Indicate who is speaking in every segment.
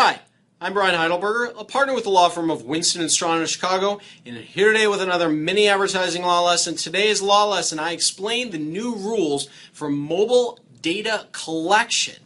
Speaker 1: Hi, I'm Brian Heidelberger, a partner with the law firm of Winston & Strawn in Chicago, and I'm here today with another mini advertising law lesson. Today's law lesson, I explain the new rules for mobile data collection.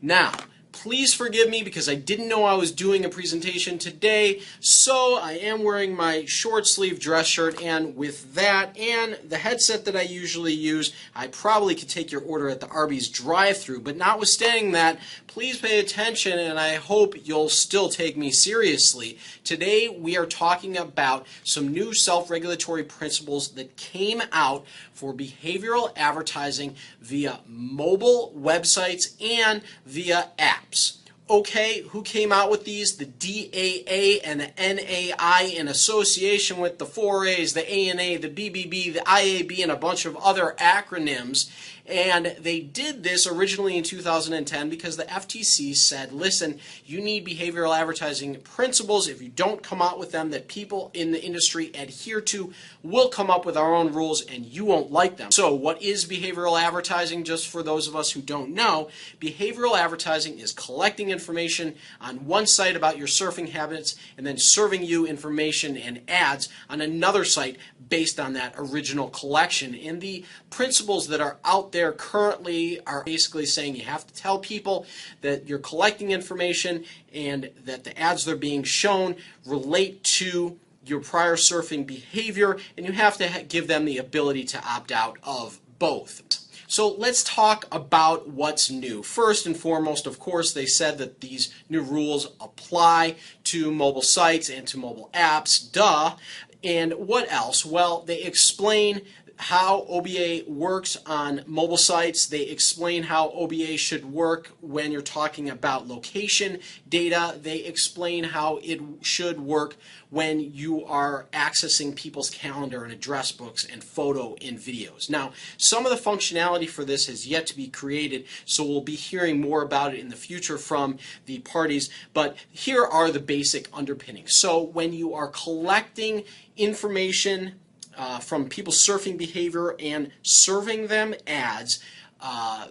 Speaker 1: Now, please forgive me because I didn't know I was doing a presentation today, so I am wearing my short sleeve dress shirt, and with that and the headset that I usually use, I probably could take your order at the Arby's drive-thru. But notwithstanding that, please pay attention and I hope you'll still take me seriously. Today we are talking about some new self-regulatory principles that came out for behavioral advertising via mobile websites and via apps. Okay, who came out with these? The DAA and the NAI in association with the 4As, the ANA, the BBB, the IAB, and a bunch of other acronyms. And they did this originally in 2010 because the FTC said, listen, you need behavioral advertising principles. If you don't come out with them that people in the industry adhere to, we'll come up with our own rules and you won't like them. So what is behavioral advertising? Just for those of us who don't know, behavioral advertising is collecting information on one site about your surfing habits and then serving you information and ads on another site based on that original collection. And the principles that are out there currently are basically saying you have to tell people that you're collecting information and that the ads that are being shown relate to your prior surfing behavior, and you have to give them the ability to opt out of both. So let's talk about what's new. First and foremost, of course, they said that these new rules apply to mobile sites and to mobile apps. Duh. And what else? Well, they explain how OBA works on mobile sites. They explain how OBA should work when you're talking about location data. They explain how it should work when you are accessing people's calendar and address books and photo and videos. Now, some of the functionality for this has yet to be created, so we'll be hearing more about it in the future from the parties, but here are the basic underpinnings. So when you are collecting information from people's surfing behavior and serving them ads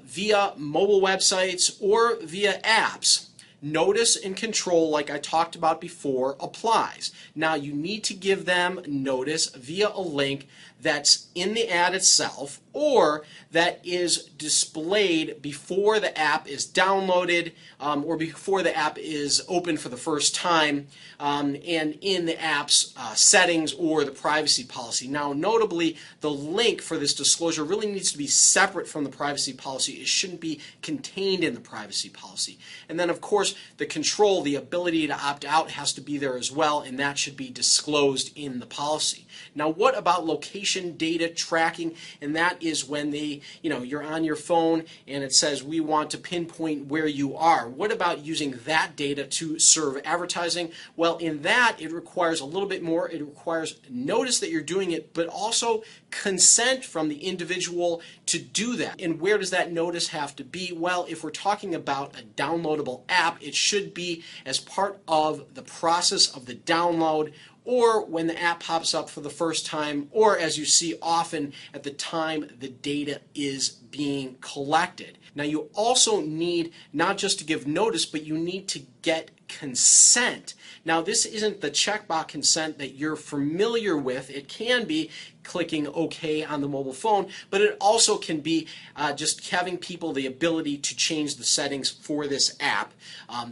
Speaker 1: via mobile websites or via apps, notice and control, like I talked about before, applies. Now you need to give them notice via a link that's in the ad itself or that is displayed before the app is downloaded or before the app is open for the first time and in the app's settings or the privacy policy. Now notably, the link for this disclosure really needs to be separate from the privacy policy. It shouldn't be contained in the privacy policy. And then of course the control, the ability to opt out has to be there as well, and that should be disclosed in the policy. Now what about location data tracking? And that is when you're on your phone and it says we want to pinpoint where you are. What about using that data to serve advertising? Well, in that it requires a little bit more. It requires notice that you're doing it, but also consent from the individual to do that. And where does that notice have to be? Well, if we're talking about a downloadable app, it should be as part of the process of the download, or when the app pops up for the first time, or as you see often at the time the data is being collected. Now you also need not just to give notice, but you need to get consent. Now this isn't the checkbox consent that you're familiar with. It can be clicking OK on the mobile phone, but it also can be just having people the ability to change the settings for this app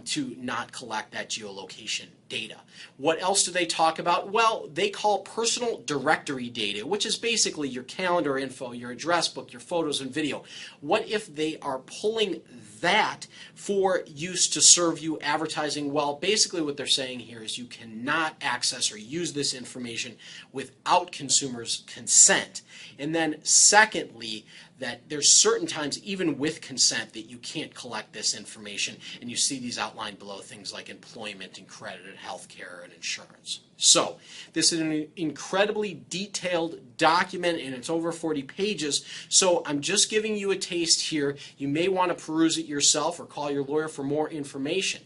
Speaker 1: to not collect that geolocation data. What else do they talk about? Well, they call personal directory data, which is basically your calendar info, your address book, your photos and video. What if they are pulling that for use to serve you advertising? Well, basically what they're saying here is you cannot access or use this information without consumers' consent. And then secondly, that there's certain times, even with consent, that you can't collect this information, and you see these outlined below, things like employment and credit and healthcare and insurance. So this is an incredibly detailed document, and it's over 40 pages, so I'm just giving you a taste here. You may want to peruse it yourself or call your lawyer for more information.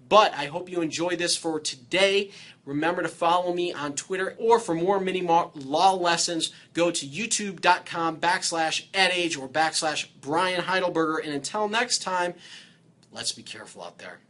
Speaker 1: But I hope you enjoyed this for today. Remember to follow me on Twitter, or for more mini law lessons, go to youtube.com/adage or /Brian Heidelberger. And until next time, let's be careful out there.